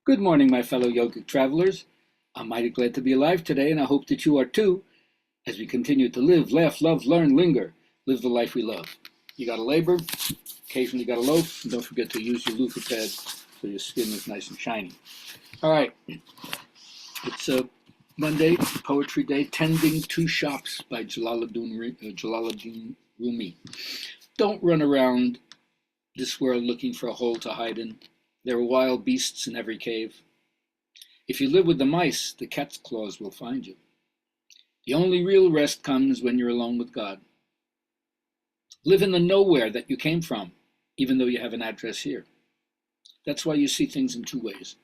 Good morning, my fellow yogic travelers. I'm mighty glad to be alive today, and I hope that you are too, as we continue to live, laugh, love, learn, linger, live the life we love. You gotta labor, occasionally you gotta loaf, and don't forget to use your loofah pad so your skin is nice and shiny. All right, it's Monday, Poetry Day, Tending Two Shops by Jalaluddin Rumi. Don't run around this world looking for a hole to hide in. There are wild beasts in every cave. If you live with the mice, the cat's claws will find you. The only real rest comes when you're alone with God. Live in the nowhere that you came from, even though you have an address here. That's why you see things in two ways.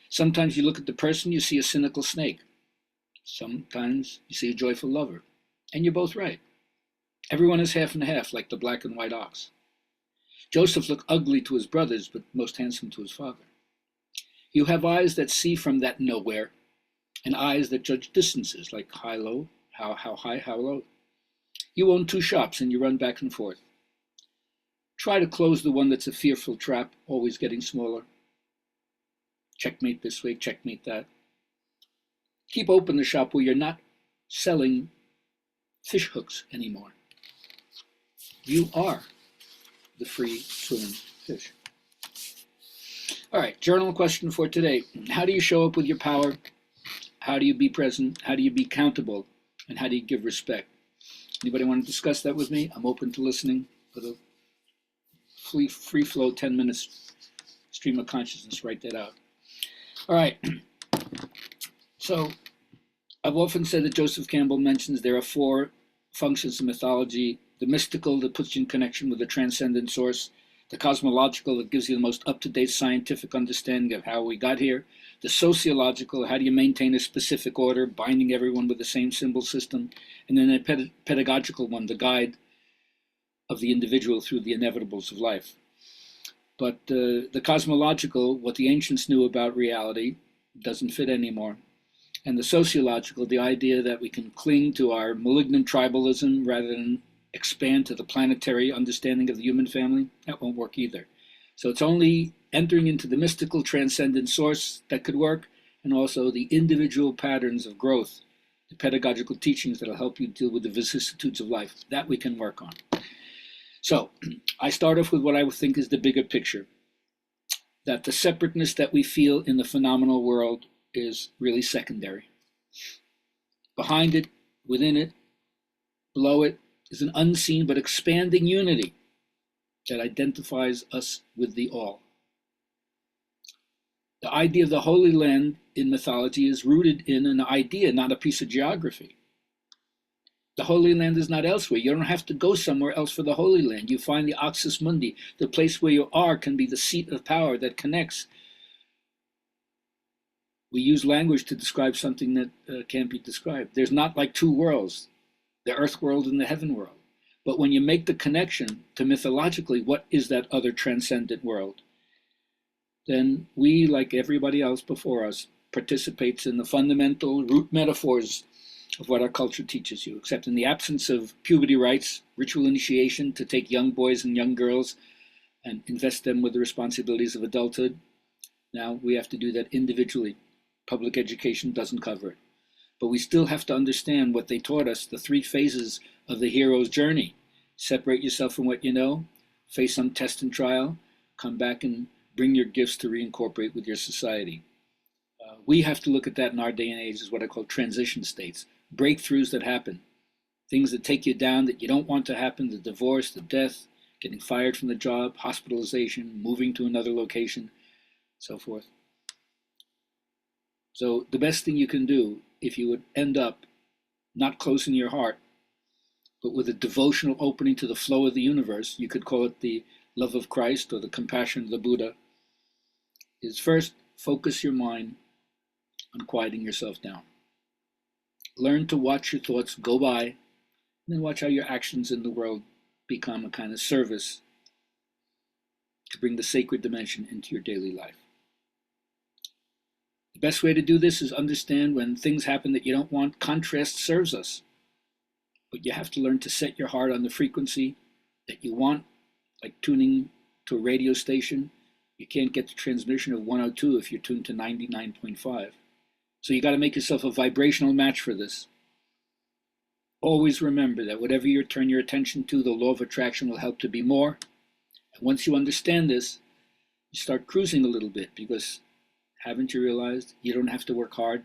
Sometimes you look at the person, you see a cynical snake. Sometimes you see a joyful lover. And you're both right. Everyone is half and half, like the black and white ox. Joseph looked ugly to his brothers, but most handsome to his father. You have eyes that see from that nowhere, and eyes that judge distances, like high, low, how high, how low. You own two shops, and you run back and forth. Try to close the one that's a fearful trap, always getting smaller. Checkmate this way, checkmate that. Keep open the shop where you're not selling fish hooks anymore. You are the free swimming fish. All right, journal question for today. How do you show up with your power? How do you be present? How do you be accountable? And how do you give respect? Anybody want to discuss that with me? I'm open to listening for the free flow 10 minutes stream of consciousness. Write that out. All right. So I've often said that Joseph Campbell mentions there are four functions of mythology: the mystical that puts you in connection with the transcendent source, the cosmological that gives you the most up-to-date scientific understanding of how we got here, the sociological, how do you maintain a specific order, binding everyone with the same symbol system, and then the pedagogical one, the guide of the individual through the inevitables of life. But the cosmological, what the ancients knew about reality, doesn't fit anymore. And the sociological, the idea that we can cling to our malignant tribalism rather than expand to the planetary understanding of the human family, that won't work either. So it's only entering into the mystical transcendent source that could work, and also the individual patterns of growth, the pedagogical teachings that'll help you deal with the vicissitudes of life, that we can work on. So I start off with what I think is the bigger picture, that the separateness that we feel in the phenomenal world is really secondary. Behind it, within it, below it, is an unseen but expanding unity that identifies us with the all. The idea of the Holy Land in mythology is rooted in an idea, not a piece of geography. The Holy Land is not elsewhere. You don't have to go somewhere else for the Holy Land. You find the Axis Mundi, the place where you are can be the seat of power that connects. We use language to describe something that can't be described. There's not like two worlds, the earth world and the heaven world. But when you make the connection to mythologically, what is that other transcendent world? Then we, like everybody else before us, participates in the fundamental root metaphors of what our culture teaches you, except in the absence of puberty rites, ritual initiation to take young boys and young girls and invest them with the responsibilities of adulthood. Now we have to do that individually. Public education doesn't cover it. But we still have to understand what they taught us, the three phases of the hero's journey. Separate yourself from what you know, face some test and trial, come back and bring your gifts to reincorporate with your society. We have to look at that in our day and age as what I call transition states, breakthroughs that happen, things that take you down that you don't want to happen, the divorce, the death, getting fired from the job, hospitalization, moving to another location, so forth. So the best thing you can do, if you would end up not closing your heart, but with a devotional opening to the flow of the universe, you could call it the love of Christ or the compassion of the Buddha, is first focus your mind on quieting yourself down. Learn to watch your thoughts go by, and then watch how your actions in the world become a kind of service to bring the sacred dimension into your daily life. The best way to do this is understand when things happen that you don't want, contrast serves us. But you have to learn to set your heart on the frequency that you want, like tuning to a radio station. You can't get the transmission of 102 if you're tuned to 99.5. So you got to make yourself a vibrational match for this. Always remember that whatever you turn your attention to, the law of attraction will help to be more. And once you understand this, you start cruising a little bit, because haven't you realized you don't have to work hard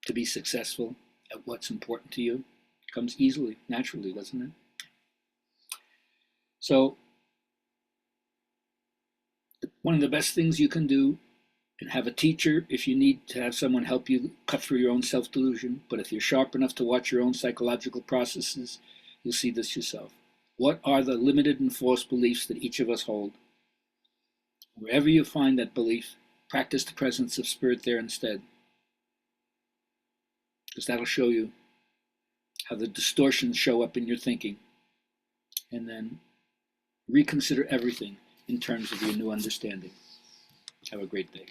to be successful at what's important to you? It comes easily, naturally, doesn't it? So one of the best things you can do, and have a teacher if you need to have someone help you cut through your own self-delusion, but if you're sharp enough to watch your own psychological processes, you'll see this yourself. What are the limited and false beliefs that each of us hold? Wherever you find that belief, practice the presence of spirit there instead, because that'll show you how the distortions show up in your thinking. And then reconsider everything in terms of your new understanding. Have a great day.